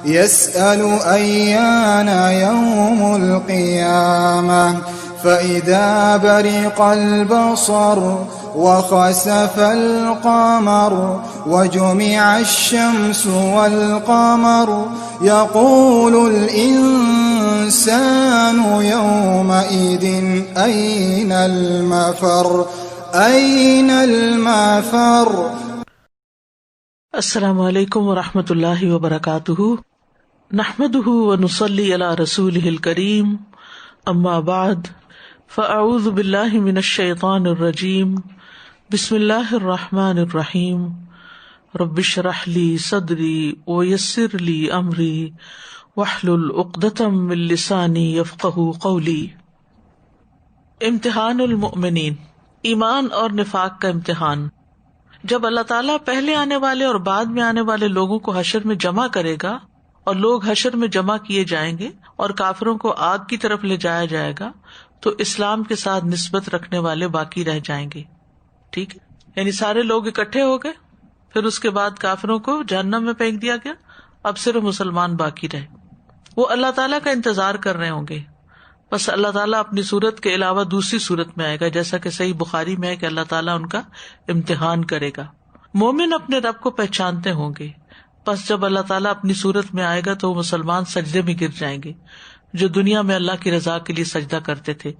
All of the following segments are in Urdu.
يسأل أيان يوم القيامة فإذا برق البصر وخسف القمر وجمع الشمس والقمر يقول الإنسان يومئذ أين المفر أين المفر۔ السلام علیکم ورحمۃ اللہ وبرکاتہ، نحمده ونصلی علی رسولہ الکریم، اما بعد فاعوذ باللہ من الشیطان الرجیم، بسم اللہ الرحمن الرحیم، رب اشرح لی صدری ویسر لی امری واحلل عقدۃ من لسانی یفقہوا قولی۔ امتحان المؤمنین، ایمان اور نفاق کا امتحان۔ جب اللہ تعالیٰ پہلے آنے والے اور بعد میں آنے والے لوگوں کو حشر میں جمع کرے گا اور لوگ حشر میں جمع کیے جائیں گے اور کافروں کو آگ کی طرف لے جایا جائے گا، تو اسلام کے ساتھ نسبت رکھنے والے باقی رہ جائیں گے۔ ٹھیک ہے، یعنی سارے لوگ اکٹھے ہو گئے، پھر اس کے بعد کافروں کو جہنم میں پھینک دیا گیا، اب صرف مسلمان باقی رہے۔ وہ اللہ تعالیٰ کا انتظار کر رہے ہوں گے، بس اللہ تعالیٰ اپنی صورت کے علاوہ دوسری صورت میں آئے گا، جیسا کہ صحیح بخاری میں ہے کہ اللہ تعالیٰ ان کا امتحان کرے گا۔ مومن اپنے رب کو پہچانتے ہوں گے، بس جب اللہ تعالیٰ اپنی صورت میں آئے گا تو وہ مسلمان سجدے میں گر جائیں گے، جو دنیا میں اللہ کی رضا کے لیے سجدہ کرتے تھے،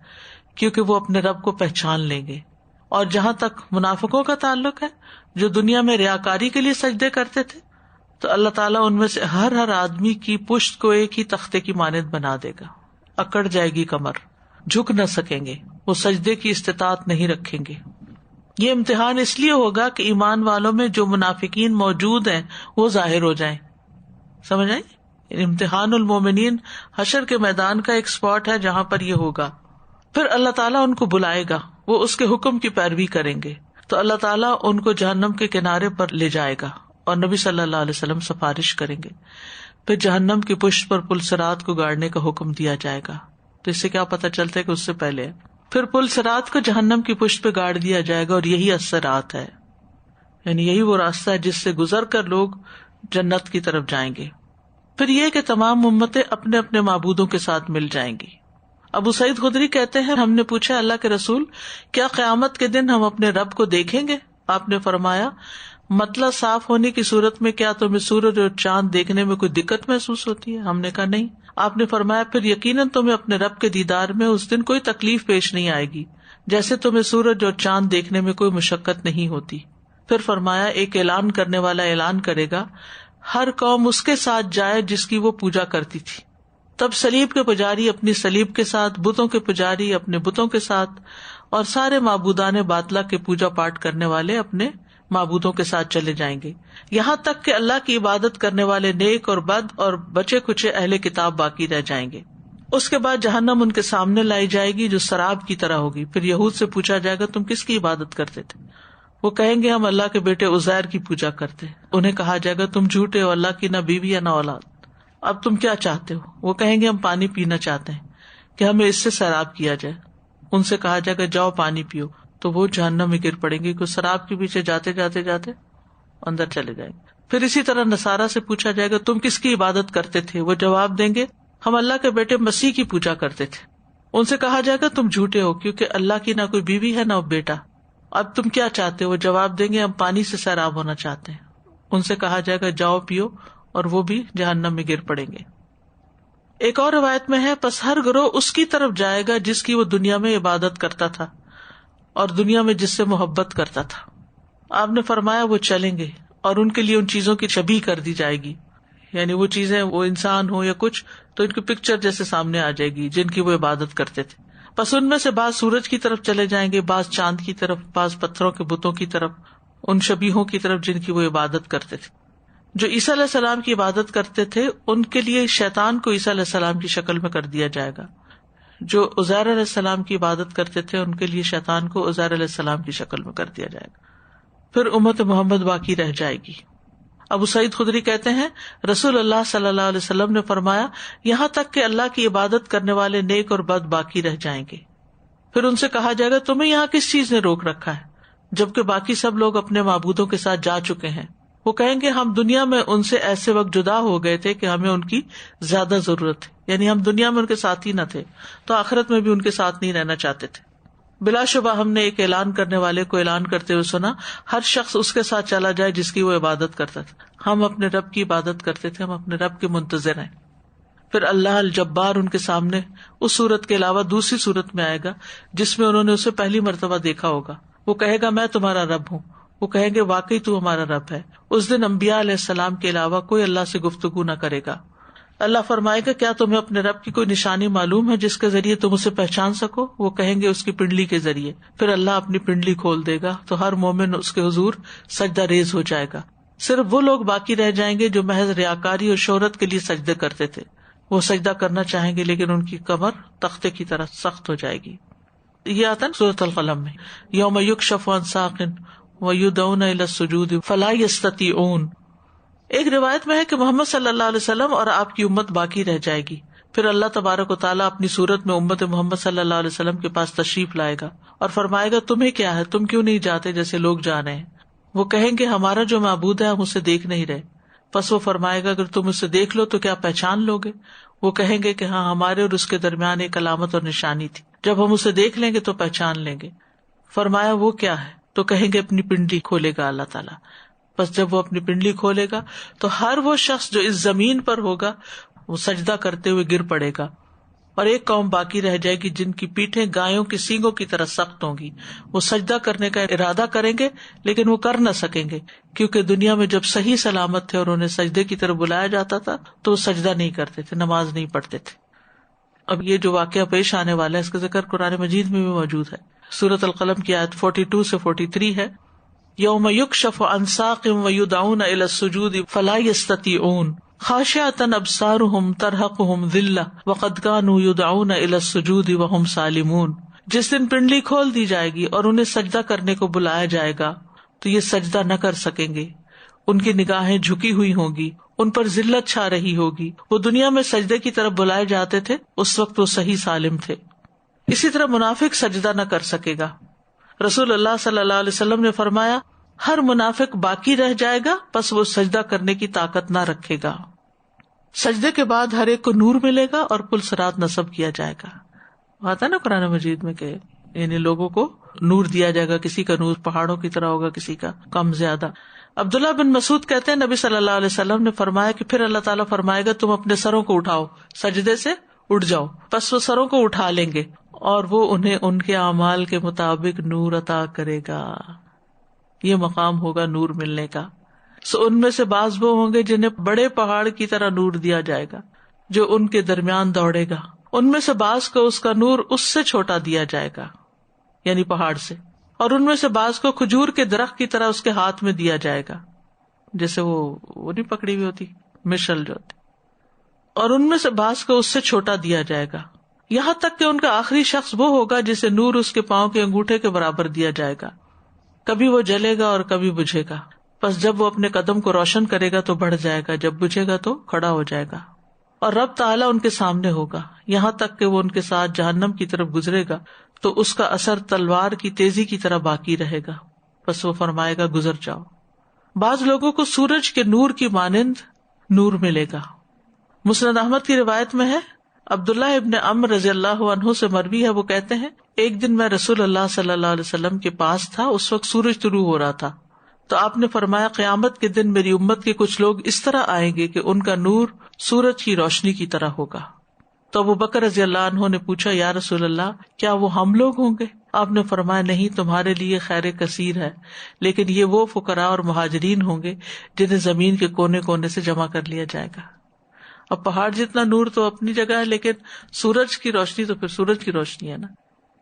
کیونکہ وہ اپنے رب کو پہچان لیں گے۔ اور جہاں تک منافقوں کا تعلق ہے، جو دنیا میں ریاکاری کے لیے سجدے کرتے تھے، تو اللہ تعالیٰ ان میں سے ہر آدمی کی پشت کو ایک ہی تختے کی مانند بنا دے گا، اکڑ جائے گی کمر، جھک نہ سکیں گے، وہ سجدے کی استطاعت نہیں رکھیں گے۔ یہ امتحان اس لیے ہوگا کہ ایمان والوں میں جو منافقین موجود ہیں وہ ظاہر ہو جائیں۔ سمجھ آئی؟ امتحان المومنین حشر کے میدان کا ایک اسپاٹ ہے جہاں پر یہ ہوگا۔ پھر اللہ تعالیٰ ان کو بلائے گا، وہ اس کے حکم کی پیروی کریں گے، تو اللہ تعالیٰ ان کو جہنم کے کنارے پر لے جائے گا اور نبی صلی اللہ علیہ وسلم سفارش کریں گے۔ پھر جہنم کی پشت پر پل صراط کو گاڑنے کا حکم دیا جائے گا۔ تو اس سے کیا پتہ چلتا ہے کہ اس سے پہلے ہے۔ پھر پل صراط کو جہنم کی پشت پہ گاڑ دیا جائے گا، اور یہی الصراط ہے، یعنی یہی وہ راستہ ہے جس سے گزر کر لوگ جنت کی طرف جائیں گے۔ پھر یہ کہ تمام امتیں اپنے اپنے معبودوں کے ساتھ مل جائیں گی۔ ابو سعید خدری کہتے ہیں، ہم نے پوچھا اللہ کے رسول، کیا قیامت کے دن ہم اپنے رب کو دیکھیں گے؟ آپ نے فرمایا، مطلع صاف ہونے کی صورت میں کیا تمہیں سورج اور چاند دیکھنے میں کوئی دقت محسوس ہوتی ہے؟ ہم نے کہا نہیں۔ آپ نے فرمایا، پھر یقیناً تمہیں اپنے رب کے دیدار میں اس دن کوئی تکلیف پیش نہیں آئے گی، جیسے تمہیں سورج اور چاند دیکھنے میں کوئی مشقت نہیں ہوتی۔ پھر فرمایا، ایک اعلان کرنے والا اعلان کرے گا، ہر قوم اس کے ساتھ جائے جس کی وہ پوجا کرتی تھی۔ تب صلیب کے پجاری اپنی صلیب کے ساتھ، بتوں کے پجاری اپنے بتوں کے ساتھ، اور سارے معبودان باطلہ کے پوجا پاٹ کرنے والے اپنے معبودوں کے ساتھ چلے جائیں گے، یہاں تک کہ اللہ کی عبادت کرنے والے نیک اور بد اور بچے کچے اہل کتاب باقی رہ جائیں گے۔ اس کے بعد جہنم ان کے سامنے لائی جائے گی جو سراب کی طرح ہوگی۔ پھر یہود سے پوچھا جائے گا، تم کس کی عبادت کرتے تھے؟ وہ کہیں گے، ہم اللہ کے بیٹے عزیر کی پوجا کرتے۔ انہیں کہا جائے گا، تم جھوٹے ہو، اللہ کی نہ بیوی ہے نہ اولاد، اب تم کیا چاہتے ہو؟ وہ کہیں گے، ہم پانی پینا چاہتے ہیں کہ ہمیں اس سے سیراب کیا جائے۔ ان سے کہا جائے گا، جاؤ پانی پیو، تو وہ جہنم میں گر پڑیں گے، کیونکہ سراب کے پیچھے جاتے جاتے جاتے اندر چلے جائیں گے۔ پھر اسی طرح نصارہ سے پوچھا جائے گا، تم کس کی عبادت کرتے تھے؟ وہ جواب دیں گے، ہم اللہ کے بیٹے مسیح کی پوجا کرتے تھے۔ ان سے کہا جائے گا، تم جھوٹے ہو، کیونکہ اللہ کی نہ کوئی بیوی ہے نہ بیٹا، اب تم کیا چاہتے ہو؟ وہ جواب دیں گے، ہم پانی سے سیراب ہونا چاہتے ہیں۔ ان سے کہا جائے گا، جاؤ پیو، اور وہ بھی جہنم میں گر پڑیں گے۔ ایک اور روایت میں ہے، پس ہر گروہ اس کی طرف جائے گا جس کی وہ دنیا میں عبادت کرتا تھا اور دنیا میں جس سے محبت کرتا تھا۔ آپ نے فرمایا، وہ چلیں گے اور ان کے لیے ان چیزوں کی شبیہ کر دی جائے گی، یعنی وہ چیزیں، وہ انسان ہو یا کچھ، تو ان کی پکچر جیسے سامنے آ جائے گی جن کی وہ عبادت کرتے تھے۔ پس ان میں سے بعض سورج کی طرف چلے جائیں گے، بعض چاند کی طرف، بعض پتھروں کے بتوں کی طرف، ان شبیہوں کی طرف جن کی وہ عبادت کرتے تھے۔ جو عیسیٰ علیہ السلام کی عبادت کرتے تھے ان کے لیے شیطان کو عیسیٰ علیہ السلام کی شکل میں کر دیا جائے گا، جو عزیر علیہ السلام کی عبادت کرتے تھے ان کے لیے شیطان کو عزیر علیہ السلام کی شکل میں کر دیا جائے گا۔ پھر امت محمد باقی رہ جائے گی۔ ابو سعید خدری کہتے ہیں، رسول اللہ صلی اللہ علیہ وسلم نے فرمایا، یہاں تک کہ اللہ کی عبادت کرنے والے نیک اور بد باقی رہ جائیں گے۔ پھر ان سے کہا جائے گا، تمہیں یہاں کس چیز نے روک رکھا ہے، جبکہ باقی سب لوگ اپنے معبودوں کے ساتھ جا چکے ہیں؟ وہ کہیں گے ہم دنیا میں ان سے ایسے وقت جدا ہو گئے تھے کہ ہمیں ان کی زیادہ ضرورت ہے، یعنی ہم دنیا میں ان کے ساتھ ہی نہ تھے تو آخرت میں بھی ان کے ساتھ نہیں رہنا چاہتے تھے. بلا شبہ ہم نے ایک اعلان کرنے والے کو اعلان کرتے ہوئے سنا، ہر شخص اس کے ساتھ چلا جائے جس کی وہ عبادت کرتا تھا. ہم اپنے رب کی عبادت کرتے تھے، ہم اپنے رب کے منتظر ہیں. پھر اللہ الجبار ان کے سامنے اس صورت کے علاوہ دوسری صورت میں آئے گا جس میں انہوں نے اسے پہلی مرتبہ دیکھا ہوگا. وہ کہے گا میں تمہارا رب ہوں. وہ کہیں گے واقعی تو ہمارا رب ہے. اس دن انبیاء علیہ السلام کے علاوہ کوئی اللہ سے گفتگو نہ کرے گا. اللہ فرمائے گا کیا تمہیں اپنے رب کی کوئی نشانی معلوم ہے جس کے ذریعے تم اسے پہچان سکو؟ وہ کہیں گے اس کی پنڈلی کے ذریعے. پھر اللہ اپنی پنڈلی کھول دے گا تو ہر مومن اس کے حضور سجدہ ریز ہو جائے گا. صرف وہ لوگ باقی رہ جائیں گے جو محض ریاکاری اور شہرت کے لیے سجدے کرتے تھے. وہ سجدہ کرنا چاہیں گے لیکن ان کی کمر تختے کی طرح سخت ہو جائے گی. یہ آتا ہے سورۃ القلم میں، یوم یکشف عن ساق ویدعون الی السجود فلا یستطیعون. ایک روایت میں ہے کہ محمد صلی اللہ علیہ وسلم اور آپ کی امت باقی رہ جائے گی. پھر اللہ تبارک و تعالیٰ اپنی صورت میں امت محمد صلی اللہ علیہ وسلم کے پاس تشریف لائے گا اور فرمائے گا تمہیں کیا ہے، تم کیوں نہیں جاتے جیسے لوگ جا رہے ہیں؟ وہ کہیں گے ہمارا جو معبود ہے ہم اسے دیکھ نہیں رہے. پس وہ فرمائے گا اگر تم اسے دیکھ لو تو کیا پہچان لو گے؟ وہ کہیں گے کہ ہاں ہمارے اور اس کے درمیان ایک علامت اور نشانی تھی، جب ہم اسے دیکھ لیں گے تو پہچان لیں گے. فرمایا وہ کیا ہے؟ تو کہیں گے اپنی پنڈلی کھولے گا اللہ تعالیٰ. بس جب وہ اپنی پنڈلی کھولے گا تو ہر وہ شخص جو اس زمین پر ہوگا وہ سجدہ کرتے ہوئے گر پڑے گا. اور ایک قوم باقی رہ جائے گی جن کی پیٹھیں گایوں کی سینگوں کی طرح سخت ہوں گی. وہ سجدہ کرنے کا ارادہ کریں گے لیکن وہ کر نہ سکیں گے کیونکہ دنیا میں جب صحیح سلامت تھے اور انہیں سجدے کی طرف بلایا جاتا تھا تو وہ سجدہ نہیں کرتے تھے، نماز نہیں پڑھتے تھے. اب یہ جو واقعہ پیش آنے والا ہے اس کا ذکر قرآن مجید میں بھی موجود ہے. سورۃ القلم کی آیت 42 سے 43 ہے، یوم یکشف عن ساق ویدعون الی السجود فلا یستطیعون خاشعۃ ابصارهم ترہقهم ذلہ وقد كانوا یدعون الی السجود وهم سالمون. جس دن پنڈلی کھول دی جائے گی اور انہیں سجدہ کرنے کو بلایا جائے گا تو یہ سجدہ نہ کر سکیں گے. ان کی نگاہیں جھکی ہوئی ہوں گی، ان پر ذلت چھا رہی ہوگی. وہ دنیا میں سجدے کی طرف بلائے جاتے تھے، اس وقت وہ صحیح سالم تھے. اسی طرح منافق سجدہ نہ کر سکے گا. رسول اللہ صلی اللہ علیہ وسلم نے فرمایا ہر منافق باقی رہ جائے گا پس وہ سجدہ کرنے کی طاقت نہ رکھے گا. سجدے کے بعد ہر ایک کو نور ملے گا اور پل صراط نصب کیا جائے گا. آتا ہے نا قرآن مجید میں کہ یعنی لوگوں کو نور دیا جائے گا، کسی کا نور پہاڑوں کی طرح ہوگا، کسی کا کم زیادہ. عبداللہ بن مسعود کہتے ہیں نبی صلی اللہ علیہ وسلم نے فرمایا کہ پھر اللہ تعالیٰ فرمائے گا تم اپنے سروں کو اٹھاؤ، سجدے سے اٹھ جاؤ. پس وہ سروں کو اٹھا لیں گے اور وہ انہیں ان کے اعمال کے مطابق نور عطا کرے گا. یہ مقام ہوگا نور ملنے کا. ان میں سے بعض وہ ہوں گے جنہیں بڑے پہاڑ کی طرح نور دیا جائے گا جو ان کے درمیان دوڑے گا. ان میں سے بعض کو اس کا نور اس سے چھوٹا دیا جائے گا یعنی پہاڑ سے، اور ان میں سے بعض کو کھجور کے درخت کی طرح اس کے ہاتھ میں دیا جائے گا، جیسے وہ نہیں پکڑی ہوئی ہوتی مشل جو ہوتی، اور ان میں سے بعض کو اس سے چھوٹا دیا جائے گا، یہاں تک کہ ان کا آخری شخص وہ ہوگا جسے نور اس کے پاؤں کے انگوٹھے کے برابر دیا جائے گا. کبھی وہ جلے گا اور کبھی بجھے گا. پس جب وہ اپنے قدم کو روشن کرے گا تو بڑھ جائے گا، جب بجھے گا تو کھڑا ہو جائے گا. اور رب تعالیٰ ان کے سامنے ہوگا یہاں تک کہ وہ ان کے ساتھ جہنم کی طرف گزرے گا تو اس کا اثر تلوار کی تیزی کی طرح باقی رہے گا. پس وہ فرمائے گا گزر جاؤ. بعض لوگوں کو سورج کے نور کی مانند نور ملے گا. مسند احمد کی روایت میں ہے، عبداللہ ابن عمرو رضی اللہ عنہ سے مروی ہے، وہ کہتے ہیں ایک دن میں رسول اللہ صلی اللہ علیہ وسلم کے پاس تھا، اس وقت سورج طلوع ہو رہا تھا، تو آپ نے فرمایا قیامت کے دن میری امت کے کچھ لوگ اس طرح آئیں گے کہ ان کا نور سورج کی روشنی کی طرح ہوگا. تو ابو بکر رضی اللہ عنہ نے پوچھا یا رسول اللہ کیا وہ ہم لوگ ہوں گے؟ آپ نے فرمایا نہیں، تمہارے لیے خیر کثیر ہے، لیکن یہ وہ فقراء اور مہاجرین ہوں گے جنہیں زمین کے کونے کونے سے جمع کر لیا جائے گا. اب پہاڑ جتنا نور تو اپنی جگہ ہے، لیکن سورج کی روشنی تو پھر سورج کی روشنی ہے نا.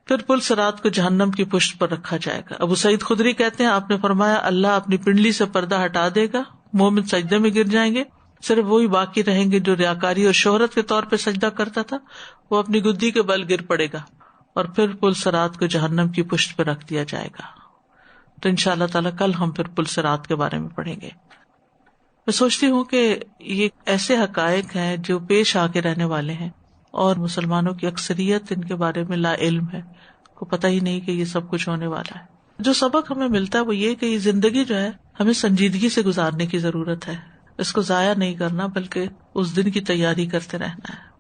پھر پل صراط کو جہنم کی پشت پر رکھا جائے گا. ابو سعید خدری کہتے ہیں آپ نے فرمایا اللہ اپنی پنڈلی سے پردہ ہٹا دے گا، مومن سجدے میں گر جائیں گے، صرف وہی باقی رہیں گے جو ریاکاری اور شہرت کے طور پہ سجدہ کرتا تھا، وہ اپنی گدی کے بل گر پڑے گا اور پھر پل صراط کو جہنم کی پشت پہ رکھ دیا جائے گا. تو انشاءاللہ تعالیٰ کل ہم پھر پل صراط کے بارے میں پڑھیں گے. میں سوچتی ہوں کہ یہ ایسے حقائق ہیں جو پیش آ کے رہنے والے ہیں اور مسلمانوں کی اکثریت ان کے بارے میں لا علم ہے، کو پتہ ہی نہیں کہ یہ سب کچھ ہونے والا ہے. جو سبق ہمیں ملتا ہے وہ یہ کہ یہ زندگی جو ہے ہمیں سنجیدگی سے گزارنے کی ضرورت ہے، اس کو ضائع نہیں کرنا بلکہ اس دن کی تیاری کرتے رہنا ہے۔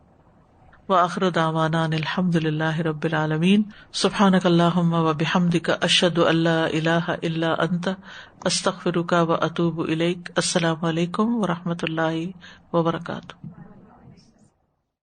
وآخر دعوانا ان الحمد للہ رب العالمین۔ سبحانک اللہم وبحمدک، اشہد ان لا الہ الا انت، استغفرک واتوب الیک۔ السلام علیکم ورحمۃ اللہ وبرکاتہ۔